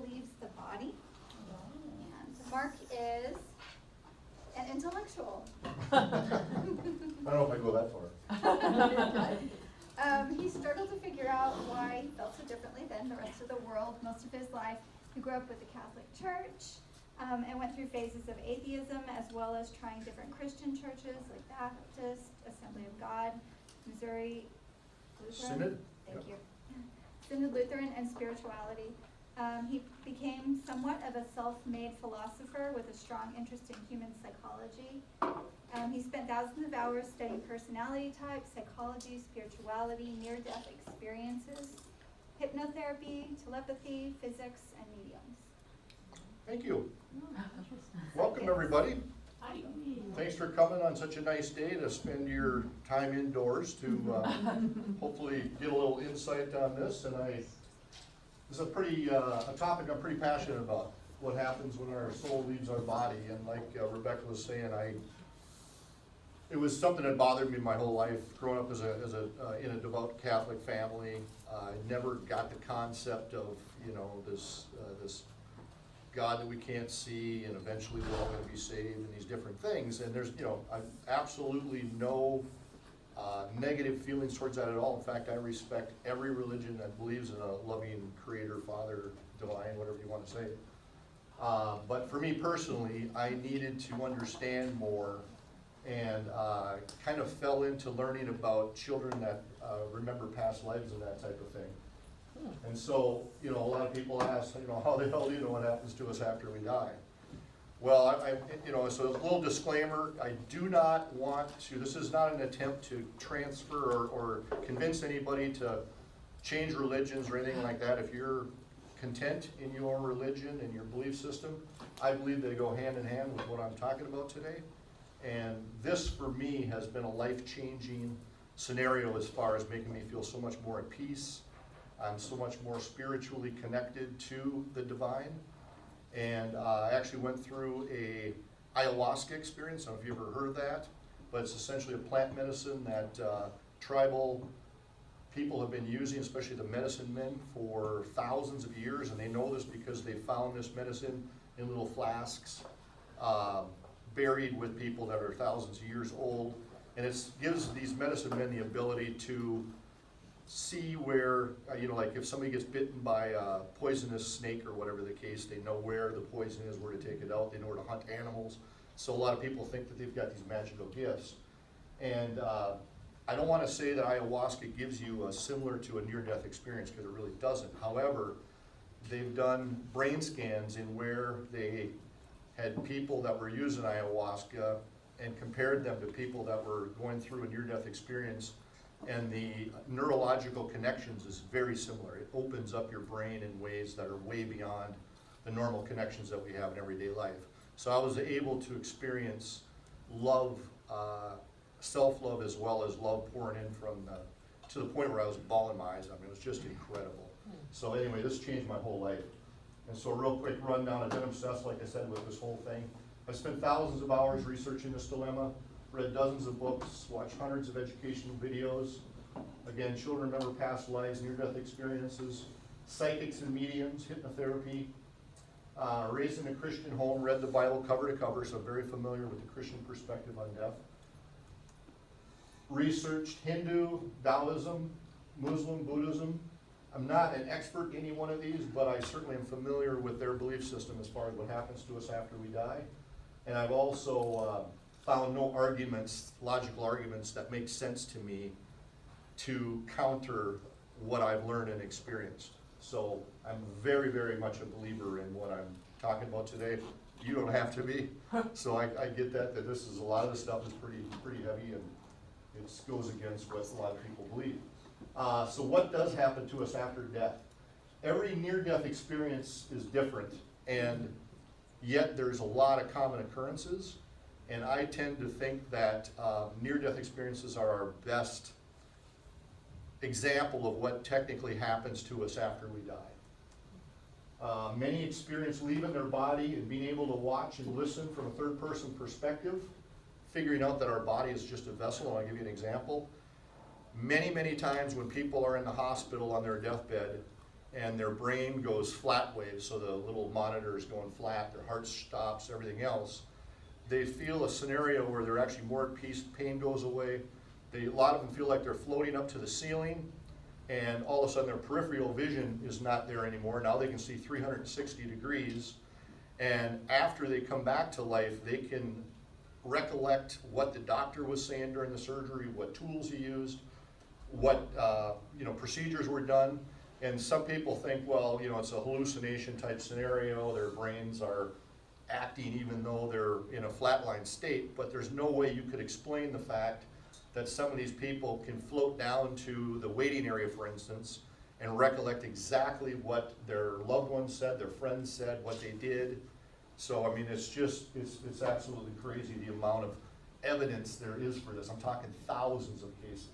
leaves the body. And Mark is an intellectual. I don't know if I go that far. He struggled to figure out why he felt so differently than the rest of the world most of his life. He grew up with the Catholic Church and went through phases of atheism as well as trying different Christian churches like Baptist, Assembly of God, Missouri Lutheran. Synod? Thank you. Synod Lutheran and spirituality. He became somewhat of a self-made philosopher with a strong interest in human psychology. He spent thousands of hours studying personality types, psychology, spirituality, near-death experiences, hypnotherapy, telepathy, physics, and mediums. Thank you. Welcome, everybody. Hi. Thanks for coming on such a nice day to spend your time indoors to hopefully get a little insight on this. And this is a topic I'm pretty passionate about. What happens when our soul leaves our body? And like Rebecca was saying, it was something that bothered me my whole life. Growing up in a devout Catholic family, I never got the concept of this God that we can't see, and eventually we're all going to be saved, and these different things. And there's absolutely no negative feelings towards that at all. In fact, I respect every religion that believes in a loving Creator, Father, Divine, whatever you want to say. But for me personally, I needed to understand more, and kind of fell into learning about children that remember past lives and that type of thing. And so, a lot of people ask, how the hell do you know what happens to us after we die? Well, so a little disclaimer, I do not want to, this is not an attempt to transfer or convince anybody to change religions or anything like that. If you're content in your religion and your belief system, I believe they go hand in hand with what I'm talking about today. And this, for me, has been a life-changing scenario as far as making me feel so much more at peace. I'm so much more spiritually connected to the divine. And I actually went through a ayahuasca experience. I don't know if you've ever heard of that, but it's essentially a plant medicine that tribal people have been using, especially the medicine men, for thousands of years. And they know this because they found this medicine in little flasks, buried with people that are thousands of years old. And it gives these medicine men the ability to see where, like if somebody gets bitten by a poisonous snake or whatever the case, they know where the poison is, where to take it out, they know where to hunt animals. So a lot of people think that they've got these magical gifts. And I don't want to say that ayahuasca gives you similar to a near-death experience, because it really doesn't. However, they've done brain scans in where they had people that were using ayahuasca and compared them to people that were going through a near-death experience. And the neurological connections is very similar. It opens up your brain in ways that are way beyond the normal connections that we have in everyday life. So I was able to experience love, self-love, as well as love pouring in to the point where I was bawling my eyes. I mean, it was just incredible. So anyway, this changed my whole life. And so a real quick rundown. I've been obsessed, like I said, with this whole thing. I spent thousands of hours researching this dilemma. Read dozens of books, watched hundreds of educational videos. Again, children remember past lives, near-death experiences, psychics and mediums, hypnotherapy. Raised in a Christian home, read the Bible cover to cover, so very familiar with the Christian perspective on death. Researched Hindu, Taoism, Muslim, Buddhism. I'm not an expert in any one of these, but I certainly am familiar with their belief system as far as what happens to us after we die. And I've also found no logical arguments that make sense to me to counter what I've learned and experienced. So I'm very, very much a believer in what I'm talking about today. You don't have to be. So I get that this is, a lot of the stuff is pretty heavy, and it goes against what a lot of people believe. So what does happen to us after death? Every near-death experience is different, and yet there's a lot of common occurrences. And I tend to think that near-death experiences are our best example of what technically happens to us after we die. Many experience leaving their body and being able to watch and listen from a third-person perspective, figuring out that our body is just a vessel. And I'll give you an example. Many, many times when people are in the hospital on their deathbed, and their brain goes flat wave, so the little monitor is going flat, their heart stops, everything else. They feel a scenario where they're actually more at peace, pain goes away. A lot of them feel like they're floating up to the ceiling, and all of a sudden their peripheral vision is not there anymore. Now they can see 360 degrees, and after they come back to life, they can recollect what the doctor was saying during the surgery, what tools he used, what procedures were done. And some people think, well, it's a hallucination type scenario, their brains are acting even though they're in a flatline state, but there's no way you could explain the fact that some of these people can float down to the waiting area, for instance, and recollect exactly what their loved ones said, their friends said, what they did. So, I mean, it's absolutely crazy the amount of evidence there is for this. I'm talking thousands of cases.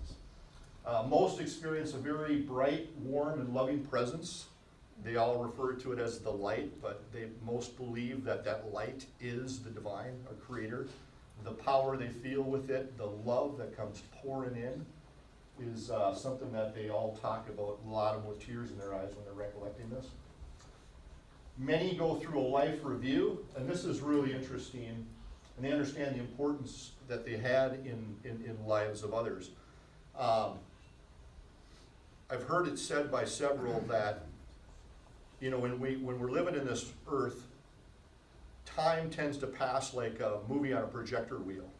Most experience a very bright, warm, and loving presence. They all refer to it as the light, but they most believe that that light is the divine, or creator. The power they feel with it, the love that comes pouring in, is something that they all talk about, a lot of them with tears in their eyes when they're recollecting this. Many go through a life review, and this is really interesting, and they understand the importance that they had in lives of others. I've heard it said by several that, when we're living in this earth, time tends to pass like a movie on a projector wheel.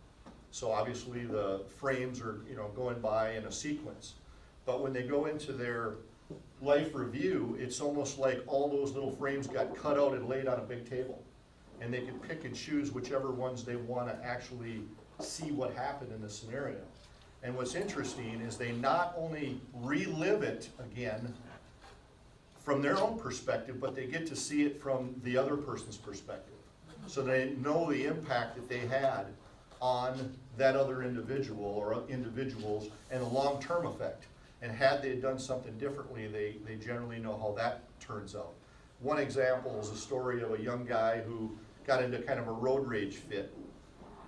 So obviously the frames are, going by in a sequence. But when they go into their life review, it's almost like all those little frames got cut out and laid on a big table. And they can pick and choose whichever ones they want to actually see what happened in the scenario. And what's interesting is they not only relive it again from their own perspective, but they get to see it from the other person's perspective. So they know the impact that they had on that other individual or individuals and the long-term effect. And had they done something differently, they generally know how that turns out. One example is a story of a young guy who got into kind of a road rage fit,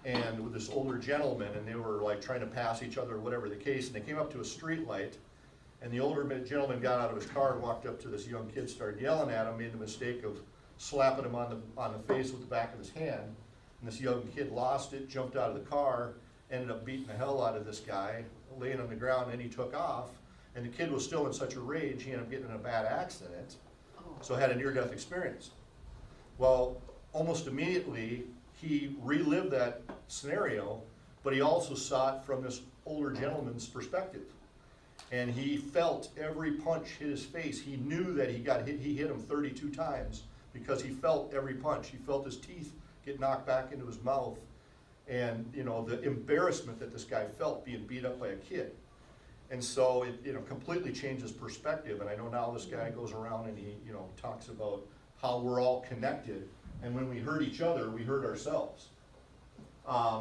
and with this older gentleman, and they were like trying to pass each other, whatever the case, and they came up to a street light, and the older gentleman got out of his car and walked up to this young kid, started yelling at him, made the mistake of slapping him on the face with the back of his hand. And this young kid lost it, jumped out of the car, ended up beating the hell out of this guy, laying on the ground, and he took off. And the kid was still in such a rage, he ended up getting in a bad accident, so had a near-death experience. Well, almost immediately, he relived that scenario, but he also saw it from this older gentleman's perspective. And he felt every punch hit his face. He knew that he got hit. He hit him 32 times because he felt every punch. He felt his teeth get knocked back into his mouth. And, the embarrassment that this guy felt being beat up by a kid. And so it, completely changed his perspective. And I know now this guy goes around and he, talks about how we're all connected. And when we hurt each other, we hurt ourselves.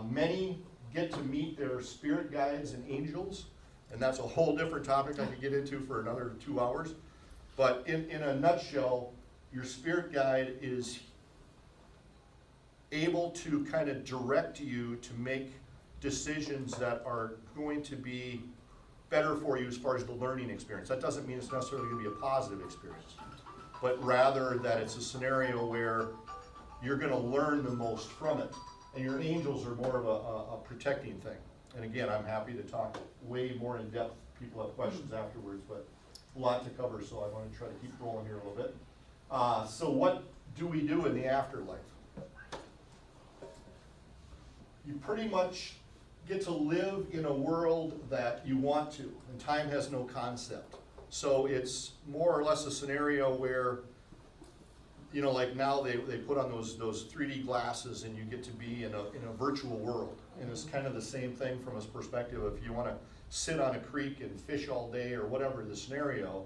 Many get to meet their spirit guides and angels. And that's a whole different topic I could get into for another 2 hours. But in a nutshell, your spirit guide is able to kind of direct you to make decisions that are going to be better for you as far as the learning experience. That doesn't mean it's necessarily going to be a positive experience, but rather that it's a scenario where you're going to learn the most from it. And your angels are more of a protecting thing. And again, I'm happy to talk way more in depth. People have questions afterwards, but a lot to cover, so I want to try to keep rolling here a little bit. So what do we do in the afterlife? You pretty much get to live in a world that you want to, and time has no concept. So it's more or less a scenario where, like now they put on those 3D glasses and you get to be in a virtual world. And it's kind of the same thing from a perspective of if you want to sit on a creek and fish all day or whatever the scenario.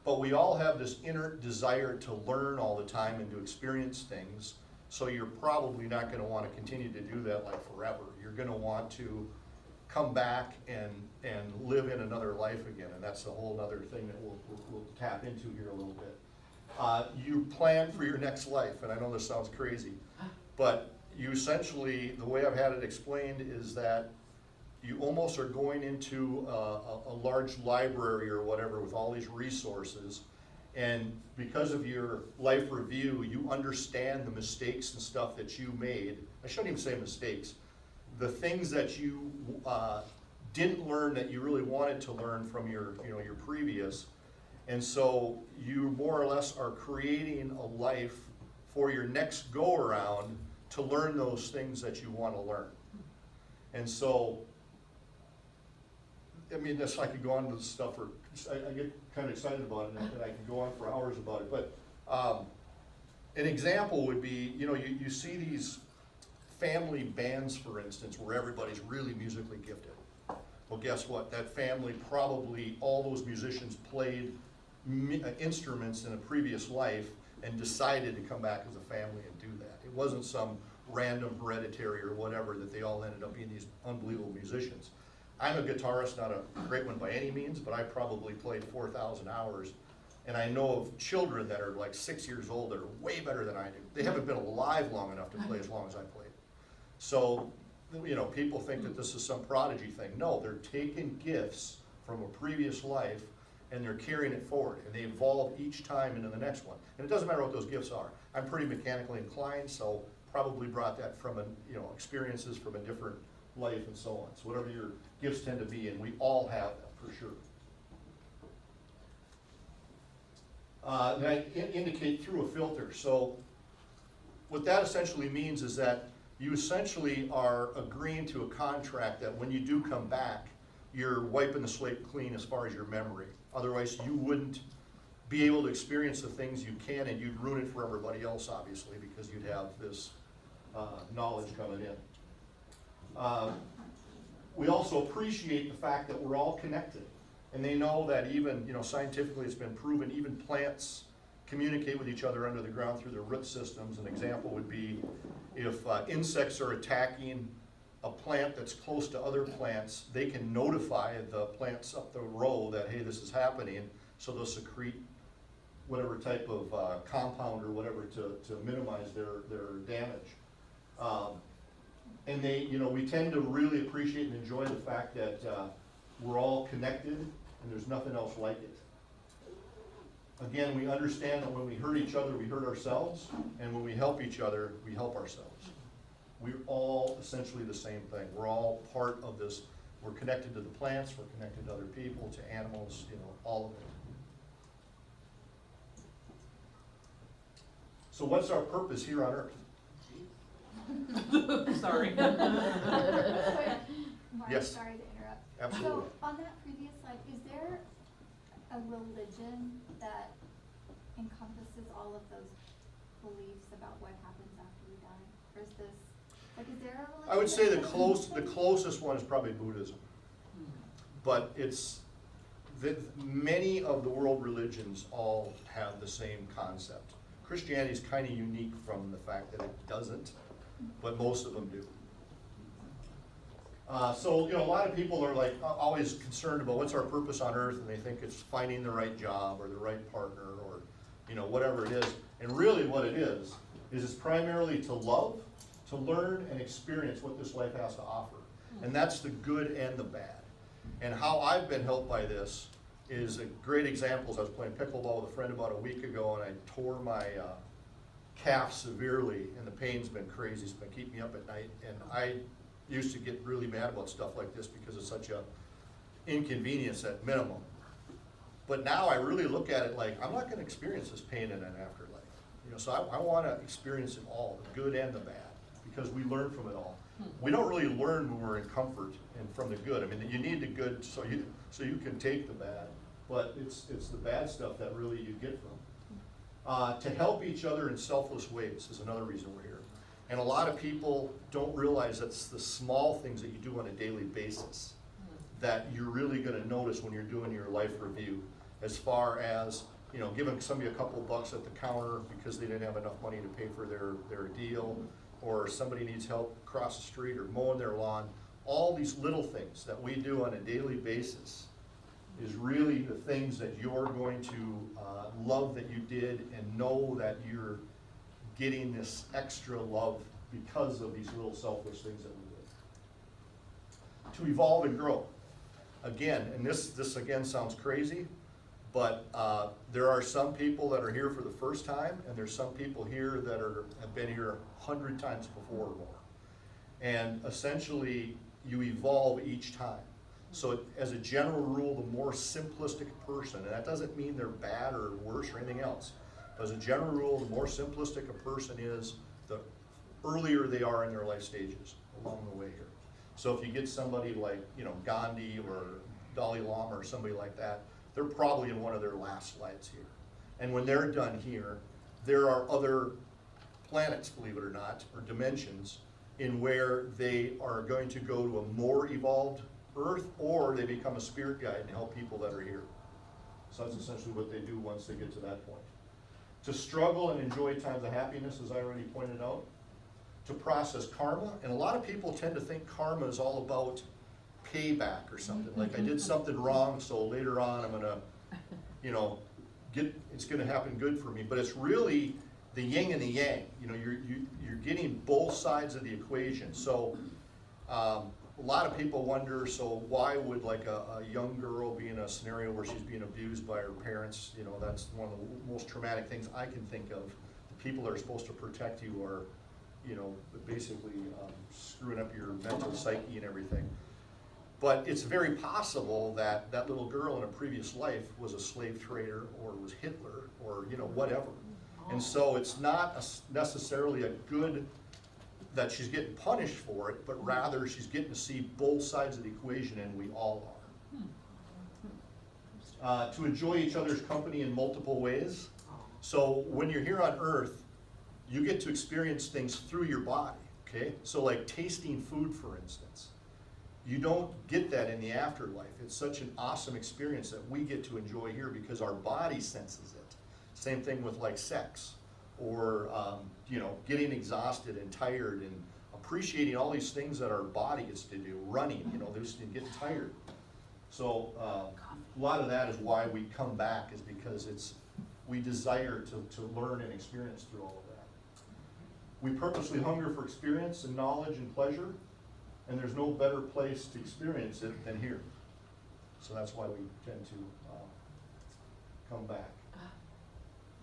But we all have this inner desire to learn all the time and to experience things. So you're probably not going to want to continue to do that like forever. You're going to want to come back and live in another life again. And that's a whole other thing that we'll tap into here a little bit. You plan for your next life, and I know this sounds crazy, but you essentially, the way I've had it explained is that you almost are going into a large library or whatever with all these resources, And because of your life review, you understand the mistakes and stuff that you made. I shouldn't even say mistakes. The things that you didn't learn that you really wanted to learn from your previous. And so you more or less are creating a life for your next go around to learn those things that you want to learn. And so, I mean, this, I could go on to this stuff, or I get kind of excited about it, and I can go on for hours about it. But an example would be, you see these family bands, for instance, where everybody's really musically gifted. Well, guess what? That family, probably all those musicians played instruments in a previous life and decided to come back as a family and do that. It wasn't some random hereditary or whatever that they all ended up being these unbelievable musicians. I'm a guitarist, not a great one by any means, but I probably played 4,000 hours. And I know of children that are like 6 years old that are way better than I do. They haven't been alive long enough to play as long as I played. So, people think that this is some prodigy thing. No, they're taking gifts from a previous life and they're carrying it forward, and they evolve each time into the next one. And it doesn't matter what those gifts are. I'm pretty mechanically inclined, so probably brought that from experiences from a different life and so on. So whatever your gifts tend to be, and we all have them for sure. And I indicate through a filter. So what that essentially means is that you essentially are agreeing to a contract that when you do come back, you're wiping the slate clean as far as your memory. Otherwise, you wouldn't be able to experience the things you can, and you'd ruin it for everybody else, obviously, because you'd have this knowledge coming in. We also appreciate the fact that we're all connected. And they know that even, scientifically it's been proven, even plants communicate with each other under the ground through their root systems. An example would be if insects are attacking a plant that's close to other plants, they can notify the plants up the row that, hey, this is happening, so they'll secrete whatever type of compound or whatever to minimize their damage. And they, we tend to really appreciate and enjoy the fact that we're all connected and there's nothing else like it. Again, we understand that when we hurt each other, we hurt ourselves, and when we help each other, we help ourselves. We're all essentially the same thing. We're all part of this. We're connected to the plants, we're connected to other people, to animals, all of it. So what's our purpose here on earth? Sorry. Mark, Yes. sorry to interrupt. Absolutely. So on that previous slide, is there a religion that encompasses all of those beliefs about what happens after we die? Or is this, is there a religion? I would say that the closest one is probably Buddhism. But many of the world religions all have the same concept. Christianity is kind of unique from the fact that it doesn't, but most of them do. So a lot of people are like always concerned about what's our purpose on earth, and they think it's finding the right job or the right partner or whatever it is. And really what it is it's primarily to love, to learn and experience what this life has to offer. And that's the good and the bad. And how I've been helped by this is a great example. I was playing pickleball with a friend about a week ago, and I tore my calf severely, and the pain's been crazy. It's been keeping me up at night. And I used to get really mad about stuff like this because it's such a inconvenience at minimum. But now I really look at it like, I'm not going to experience this pain in an afterlife. So I want to experience it all, the good and the bad, because we learn from it all. We don't really learn when we're in comfort and from the good. I mean, you need the good so you can take the bad, but it's the bad stuff that really you get from. To help each other in selfless ways is another reason we're here. And a lot of people don't realize that's the small things that you do on a daily basis that you're really going to notice when you're doing your life review, as far as giving somebody a couple bucks at the counter because they didn't have enough money to pay for their deal, or somebody needs help across the street or mowing their lawn. All these little things that we do on a daily basis is really the things that you're going to love that you did, and know that you're getting this extra love because of these little selfless things that we do. To evolve and grow. Again, and this again sounds crazy, But there are some people that are here for the first time, and there's some people here that have been here 100 times before or more. And essentially, you evolve each time. So as a general rule, the more simplistic person, and that doesn't mean they're bad or worse or anything else, but as a general rule, the more simplistic a person is, the earlier they are in their life stages along the way here. So if you get somebody like, Gandhi or Dalai Lama or somebody like that, they're probably in one of their last lives here. And when they're done here, there are other planets, believe it or not, or dimensions, in where they are going to go to a more evolved Earth, or they become a spirit guide and help people that are here. So that's essentially what they do once they get to that point. To struggle and enjoy times of happiness, as I already pointed out. To process karma, and a lot of people tend to think karma is all about payback or something, like I did something wrong, so later on I'm gonna, it's gonna happen good for me, but it's really the yin and the yang. You're getting both sides of the equation. So a lot of people wonder, so why would like a young girl be in a scenario where she's being abused by her parents? That's one of the most traumatic things I can think of. The people that are supposed to protect you are, basically screwing up your mental psyche and everything. But it's very possible that that little girl in a previous life was a slave trader or was Hitler or whatever. And so it's not necessarily a good that she's getting punished for it, but rather she's getting to see both sides of the equation, and we all are. To enjoy each other's company in multiple ways. So when you're here on Earth, you get to experience things through your body, okay? So like tasting food, for instance. You don't get that in the afterlife. It's such an awesome experience that we get to enjoy here because our body senses it. Same thing with like sex or, getting exhausted and tired and appreciating all these things that our body gets to do, running, just getting tired. So a lot of that is why we come back, is because we desire to learn and experience through all of that. We purposely hunger for experience and knowledge and pleasure, and there's no better place to experience it than here. So that's why we tend to come back.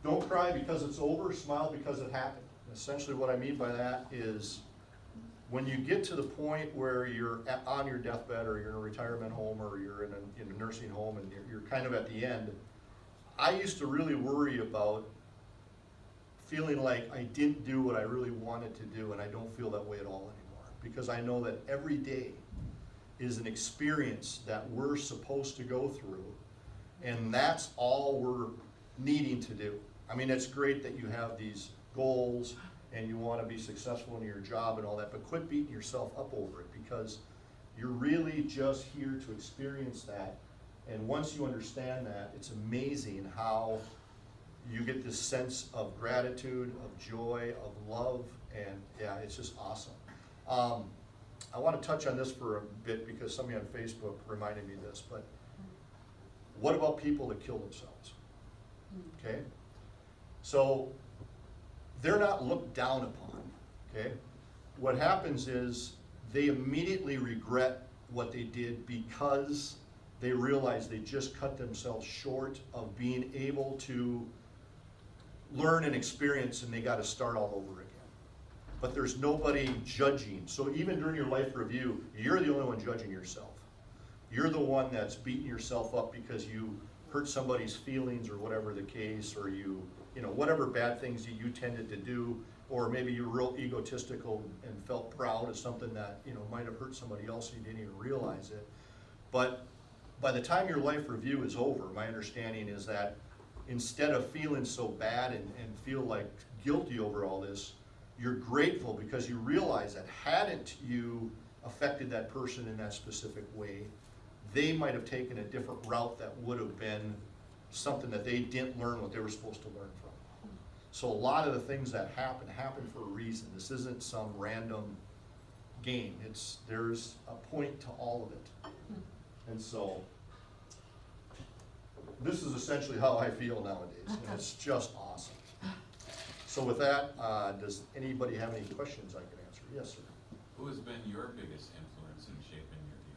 Don't cry because it's over, smile because it happened. Essentially what I mean by that is when you get to the point where you're on your deathbed or you're in a retirement home or you're in a nursing home and you're kind of at the end, I used to really worry about feeling like I didn't do what I really wanted to do, and I don't feel that way at all anymore, because I know that every day is an experience that we're supposed to go through, and that's all we're needing to do. I mean, it's great that you have these goals and you want to be successful in your job and all that, but quit beating yourself up over it, because you're really just here to experience that. And once you understand that, it's amazing how you get this sense of gratitude, of joy, of love, and yeah, it's just awesome. I want to touch on this for a bit because somebody on Facebook reminded me of this, but what about people that kill themselves? Okay? So they're not looked down upon, okay? What happens is they immediately regret what they did because they realize they just cut themselves short of being able to learn and experience, and they got to start all over again. But there's nobody judging. So even during your life review, you're the only one judging yourself. You're the one that's beating yourself up because you hurt somebody's feelings or whatever the case, or whatever bad things that you tended to do, or maybe you're real egotistical and felt proud of something that might have hurt somebody else and you didn't even realize it. But by the time your life review is over, my understanding is that instead of feeling so bad and feel like guilty over all this, you're grateful because you realize that hadn't you affected that person in that specific way, they might have taken a different route that would have been something that they didn't learn what they were supposed to learn from. So a lot of the things that happen for a reason. This isn't some random game. There's a point to all of it. And so this is essentially how I feel nowadays, and it's just awesome. So with that, does anybody have any questions I can answer? Yes, sir. Who has been your biggest influence in shaping your view?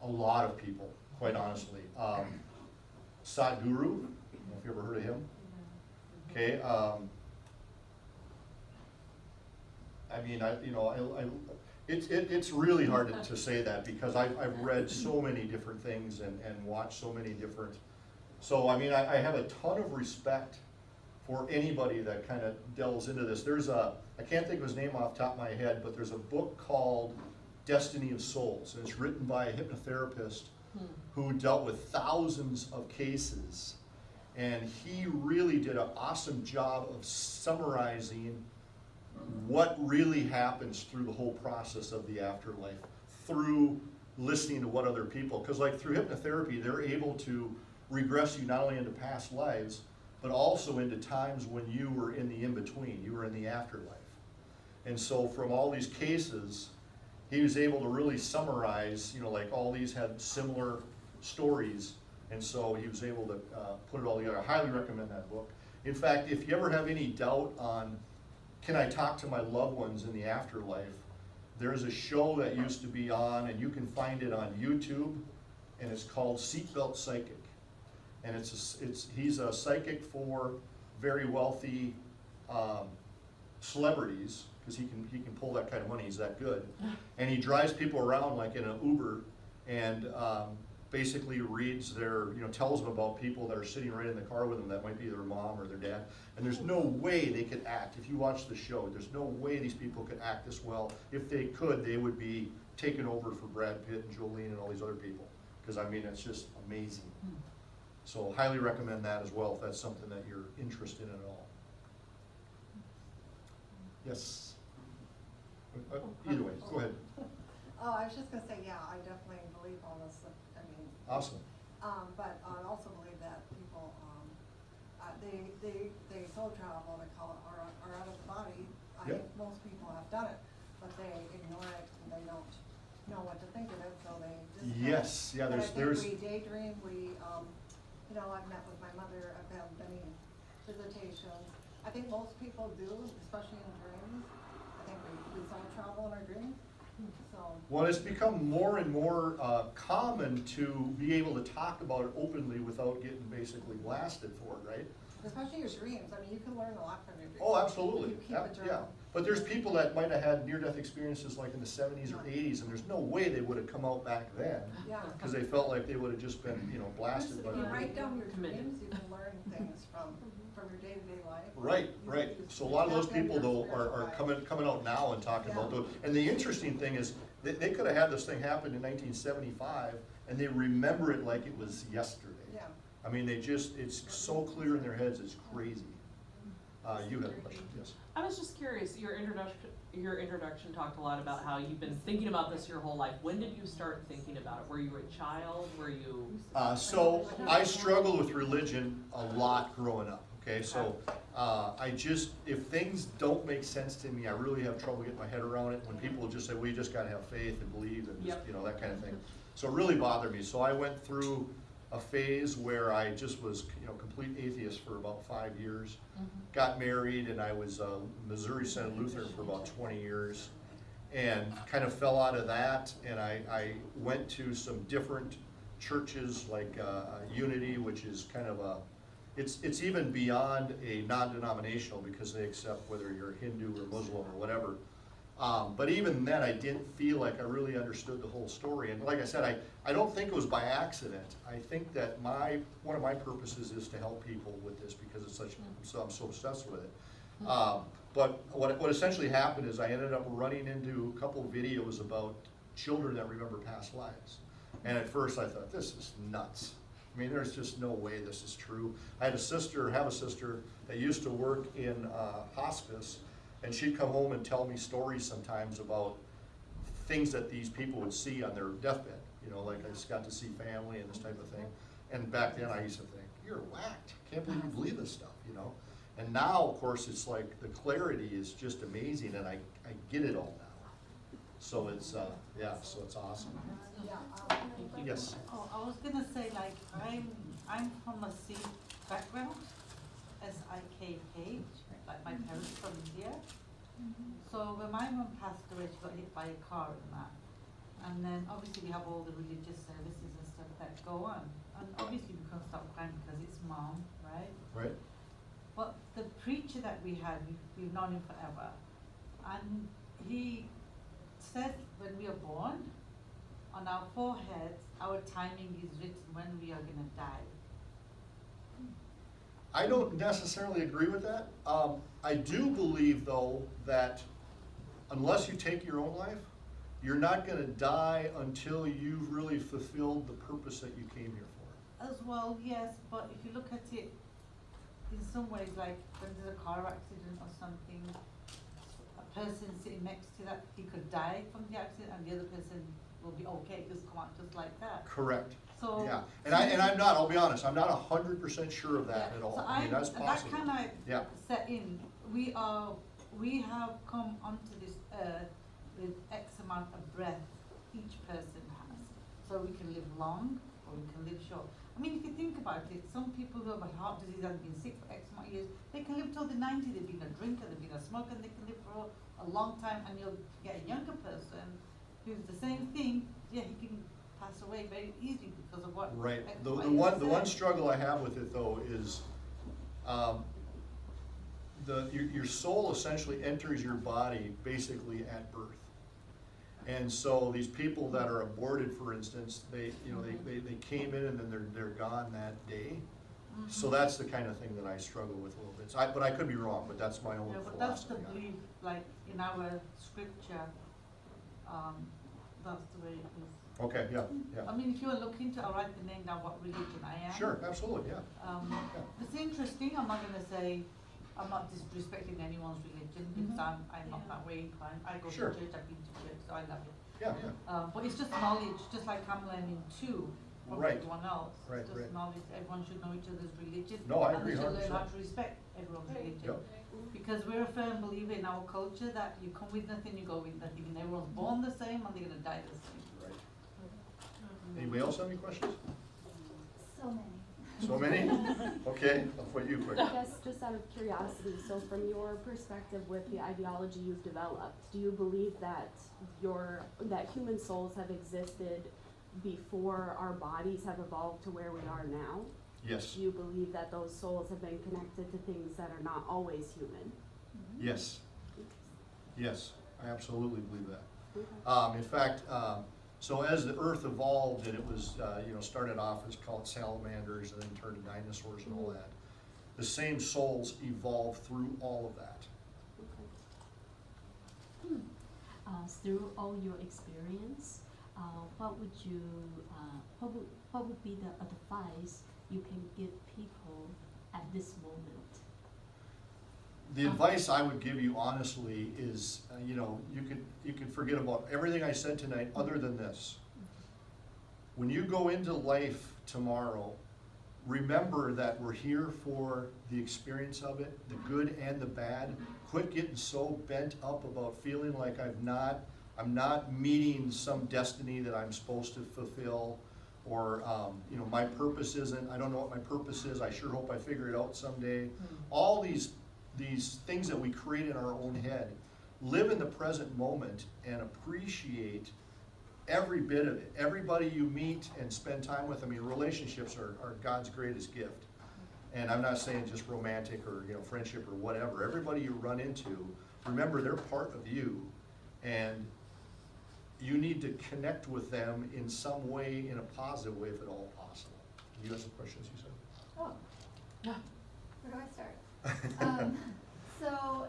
A lot of people, quite honestly. Sadhguru, I don't know if you ever heard of him. Okay, I mean, it's really hard to say that because I've read so many different things and watched so many different, so I mean, I have a ton of respect for anybody that kind of delves into this. I can't think of his name off the top of my head, but there's a book called Destiny of Souls, and it's written by a hypnotherapist who dealt with thousands of cases, and he really did an awesome job of summarizing what really happens through the whole process of the afterlife, through listening to what other people, because like through hypnotherapy, they're able to regress you not only into past lives, but also into times when you were in the in-between, you were in the afterlife. And so from all these cases, he was able to really summarize, like all these had similar stories, and so he was able to put it all together. I highly recommend that book. In fact, if you ever have any doubt on, can I talk to my loved ones in the afterlife, there's a show that used to be on, and you can find it on YouTube, and it's called Seatbelt Psychic. And he's a psychic for very wealthy celebrities, because he can pull that kind of money, he's that good. And he drives people around like in an Uber, and basically reads tells them about people that are sitting right in the car with them that might be their mom or their dad. And there's no way they could act. If you watch the show, there's no way these people could act this well. If they could, they would be taken over for Brad Pitt and Jolene and all these other people. Because I mean, it's just amazing. So highly recommend that as well if that's something that you're interested in at all. Yes. Either way, go ahead. Oh, I was just gonna say, yeah, I definitely believe all this stuff, I mean. Awesome. But I also believe that people, they soul travel, they call it, are out of the body. I Yep. think most people have done it, but they ignore it and they don't know what to think of it, so they just. Yes, yeah, But there's. I think we daydream, I've met with my mother, I've had many visitations. I think most people do, especially in dreams. I think we soul travel in our dreams, so. Well, it's become more and more common to be able to talk about it openly without getting basically blasted for it, right? Especially your dreams, I mean, you can learn a lot from your dreams. Oh, absolutely. You keep Yeah, a yeah. journal. But there's people that might have had near-death experiences like in the 70s or 80s, and there's no way they would have come out back then, Yeah. because they felt like they would have just been, blasted by If you the. write down your Committed. dreams, you can learn things from your day-to-day life. Right, right. So a lot of those people though are coming. coming out now and talking about those. And the interesting thing is, they could have had this thing happen in 1975, and they remember it like it was yesterday. Yeah. I mean, it's so clear in their heads, it's crazy. You have a question, yes? I was just curious, your introduction talked a lot about how you've been thinking about this your whole life. When did you start thinking about it? Were you a child? Were you? So I struggled with religion a lot growing up, okay? So if things don't make sense to me, I really have trouble getting my head around it. When people just say, well, you just gotta have faith and believe and just, Yep. that kind of thing. So it really bothered me. So I went through a phase where I just was, complete atheist for about 5 years. Got married, and I was Missouri Synod Lutheran for about 20 years, and kind of fell out of that. And I went to some different churches like Unity, which is kind of it's even beyond a non-denominational because they accept whether you're Hindu or Muslim or whatever. But even then, I didn't feel like I really understood the whole story. And like I said, I don't think it was by accident. I think that one of my purposes is to help people with this because I'm so obsessed with it. But what essentially happened is I ended up running into a couple of videos about children that remember past lives. And at first I thought, this is nuts. I mean, there's just no way this is true. I have a sister that used to work in hospice, and she'd come home and tell me stories sometimes about things that these people would see on their deathbed. Like I just got to see family and this type of thing. And back then I used to think, you're whacked. Can't believe you believe this stuff, And now, of course, it's like the clarity is just amazing, and I get it all now. So it's, so it's awesome. Yeah. Thank you. Yes. Oh, I was gonna say, like, I'm from a Sikh background, S-I-K-H, like my parents from India. So when my mom passed away, she got hit by a car and that. And then obviously we have all the religious services and stuff that go on. and obviously we can't stop crying because it's mom, right? Right? But the preacher that we had, we've known him forever, and he said when we are born, on our foreheads, our timing is written when we are gonna die. I don't necessarily agree with that. I do believe, though, that unless you take your own life, you're not gonna die until you've really fulfilled the purpose that you came here for. As well, yes, but if you look at it in some ways, like when there's a car accident or something, a person sitting next to that, he could die from the accident and the other person will be okay, just come out just like that. Correct. So. Yeah, and I'm not, I'll be honest, I'm not 100% sure of that Yeah, at all. so I mean, that's that possible. kinda Yeah. set in, we have come onto this earth with X amount of breath each person has. So we can live long or we can live short. I mean, if you think about it, some people who have a heart disease and been sick for X amount of years, they can live till they're 90, they've been a drinker, they've been a smoker, and they can live for a long time, and you'll get a younger person who's the same thing, yeah, he can pass away very easily because of what. Right, X, the Y, one, and the one Z. struggle I have with it, though, is, your soul essentially enters your body basically at birth. And so these people that are aborted, for instance, they came in and then they're gone that day. So Mhm. that's the kind of thing that I struggle with a little bit. But I could be wrong, but that's my own Yeah, but that's the philosophy on it. belief, like in our scripture, that's the way it is. Okay, yeah, I yeah. mean, if you look into, I'll write the name down what religion I am. Sure, absolutely, yeah. It's interesting, I'm not gonna say, I'm not disrespecting anyone's religion, because I'm not that way inclined. I go to Sure. church, I've been to church, so I love it. Yeah, yeah. But it's just knowledge, just like I'm learning too, from Right. everyone else. Right, It's right. just knowledge, everyone should know each other's religion. No, I agree And they should learn 100%. how to respect everyone's religion. Yep. Because we're a firm believer in our culture that you come with nothing, you go with nothing, and everyone's born the same and they're gonna die the same. Right. Anybody else have any questions? So many. So many? Okay, I'll put you quick. I guess just out of curiosity, so from your perspective with the ideology you've developed, do you believe that that human souls have existed before our bodies have evolved to where we are now? Yes, Do you believe that those souls have been connected to things that are not always human? yes, yes, I absolutely believe that. Okay. In fact, so as the earth evolved and it was, started off as called salamanders and then turned to dinosaurs and all that, the same souls evolved through all of that. Okay. Through all your experience, what would be the advice you can give people at this moment? The advice I would give you honestly is, you could forget about everything I said tonight other than this. When you go into life tomorrow, remember that we're here for the experience of it, the good and the bad. Quit getting so bent up about feeling like I'm not meeting some destiny that I'm supposed to fulfill, or, my purpose isn't, I don't know what my purpose is, I sure hope I figure it out someday. All these things that we create in our own head, live in the present moment and appreciate every bit of it. Everybody you meet and spend time with, relationships are God's greatest gift. And I'm not saying just romantic or, friendship or whatever. Everybody you run into, remember they're part of you, and you need to connect with them in some way, in a positive way, if at all possible. Do you have some questions, you said? Oh, where do I start? So,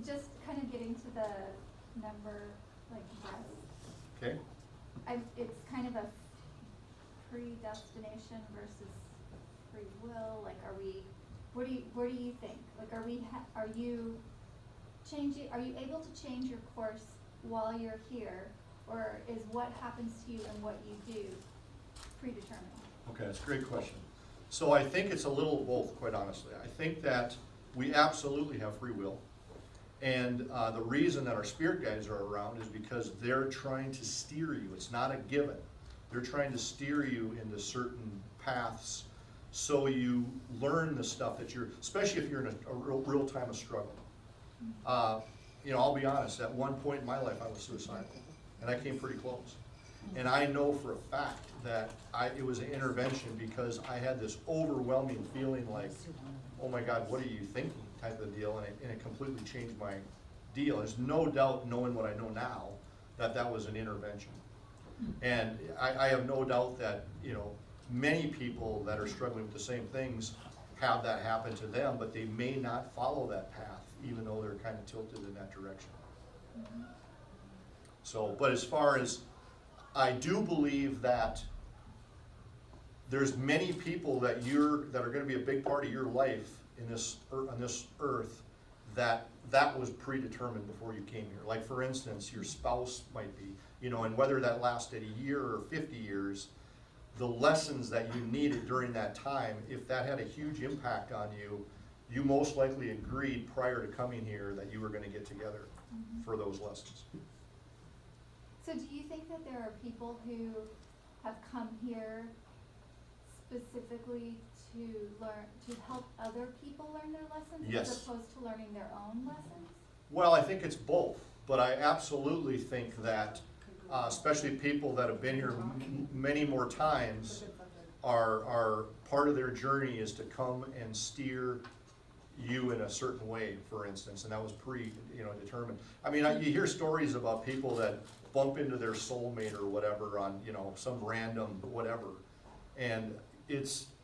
just kind of getting to the number, like, yes. Okay? It's kind of a predestination versus free will, like, where do you think? Like, are you able to change your course while you're here, or is what happens to you and what you do predetermined? Okay, that's a great question. So I think it's a little of both, quite honestly. I think that we absolutely have free will. And the reason that our spirit guides are around is because they're trying to steer you. It's not a given. They're trying to steer you into certain paths so you learn the stuff that especially if you're in a real time of struggle. I'll be honest, at one point in my life I was suicidal, and I came pretty close. And I know for a fact that it was an intervention because I had this overwhelming feeling like, oh my God, what are you thinking type of deal, and it completely changed my deal. There's no doubt, knowing what I know now, that was an intervention. And I have no doubt that, you know, many people that are struggling with the same things have that happen to them, but they may not follow that path, even though they're kind of tilted in that direction. So, but as far as, I do believe that there's many people that are gonna be a big part of your life on this earth, that was predetermined before you came here. Like, for instance, your spouse might be, you know, and whether that lasted a year or 50 years, the lessons that you needed during that time, if that had a huge impact on you, you most likely agreed prior to coming here that you were gonna get together for those lessons. So do you think that there are people who have come here specifically to help other people learn their lessons? Yes. As opposed to learning their own lessons? Well, I think it's both, but I absolutely think that, especially people that have been here many more times, are part of their journey is to come and steer you in a certain way, for instance, and that was determined. I mean, you hear stories about people that bump into their soulmate or whatever on, you know, some random whatever, and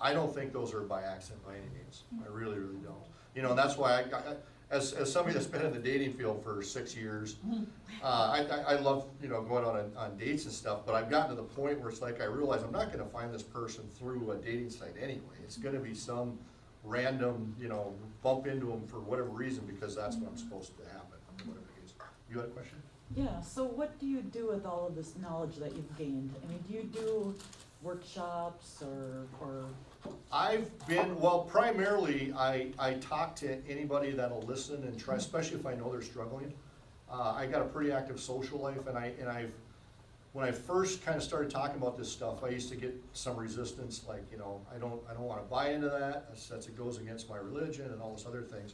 I don't think those are by accident by any means. I really, really don't. You know, and that's why as somebody that's been in the dating field for 6 years, I love, you know, going on dates and stuff, but I've gotten to the point where it's like, I realize I'm not gonna find this person through a dating site anyway. It's gonna be some random, you know, bump into them for whatever reason, because that's what I'm supposed to happen, whatever it is. You had a question? Yeah, so what do you do with all of this knowledge that you've gained? I mean, do you do workshops or? Primarily, I talk to anybody that'll listen and try, especially if I know they're struggling. I got a pretty active social life, and when I first kind of started talking about this stuff, I used to get some resistance, like, you know, I don't wanna buy into that, it goes against my religion and all those other things.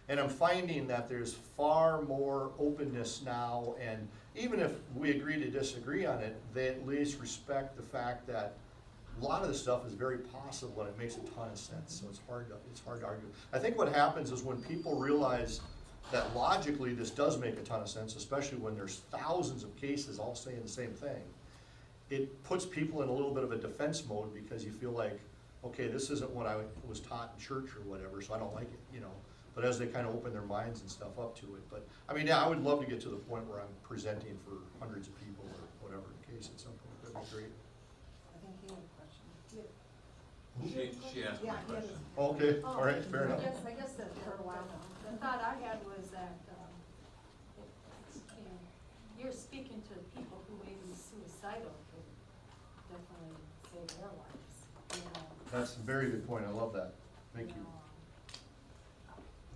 And I'm finding that there's far more openness now, and even if we agree to disagree on it, they at least respect the fact that a lot of this stuff is very possible and it makes a ton of sense, so it's hard to argue. I think what happens is when people realize that logically this does make a ton of sense, especially when there's thousands of cases all saying the same thing, it puts people in a little bit of a defense mode, because you feel like, okay, this isn't what I was taught in church or whatever, so I don't like it, you know. But as they kind of open their minds and stuff up to it. But, I mean, yeah, I would love to get to the point where I'm presenting for hundreds of people or whatever the case at some point. That'd be great. I think he had a question. She asked my Yeah, he question. has- Okay, all right, fair enough. I guess that for a while, the thought I had was that, you're speaking to people who may be suicidal, could definitely save their lives, you know. That's a very good point. I love that. Thank you.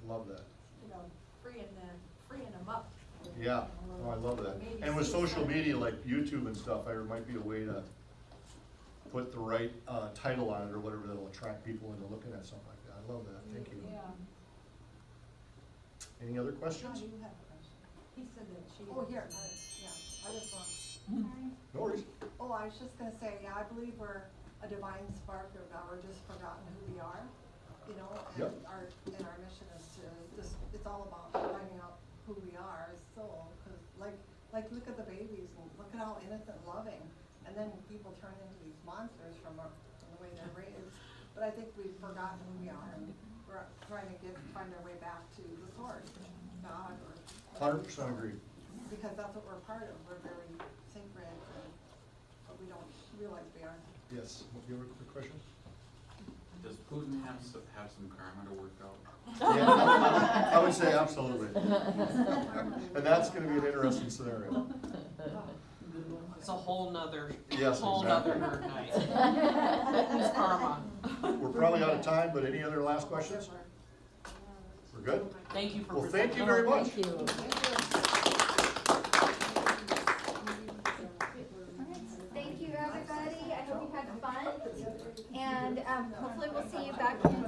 Love that. You know, freeing them up. with, Yeah, you know, oh, I love that. maybe And with social suicide. media like YouTube and stuff, there might be a way to put the right title on it or whatever that'll attract people into looking at something like that. I love that. Thank you. Yeah, Any other John, questions? you have a question. he said that she. Oh, here, yeah, I just want. Sorry. No worries. Oh, I was just gonna say, yeah, I believe we're a divine spark of God, we're just forgotten who we are, you know, and Yep. our mission is to just, it's all about finding out who we are as soul, cause like, look at the babies, and look at how innocent and loving, and then people turn into these monsters from the way they're raised. But I think we've forgotten who we are, and we're trying to find our way back to the source, God, or. 100% agree. Because that's what we're part of, we're very synchronous, but we don't realize we are. Yes. You have a quick question? Does Putin have some karma to work out? Yeah, I would say absolutely. And that's gonna be an interesting scenario. It's a whole nother, Yes, whole exactly. nother nerd night. It's karma. We're probably out of time, but any other last questions? We're good? Thank you for Well, presenting. thank you very much. Thank you. Thank you, everybody. I hope you had fun. And hopefully we'll see you back in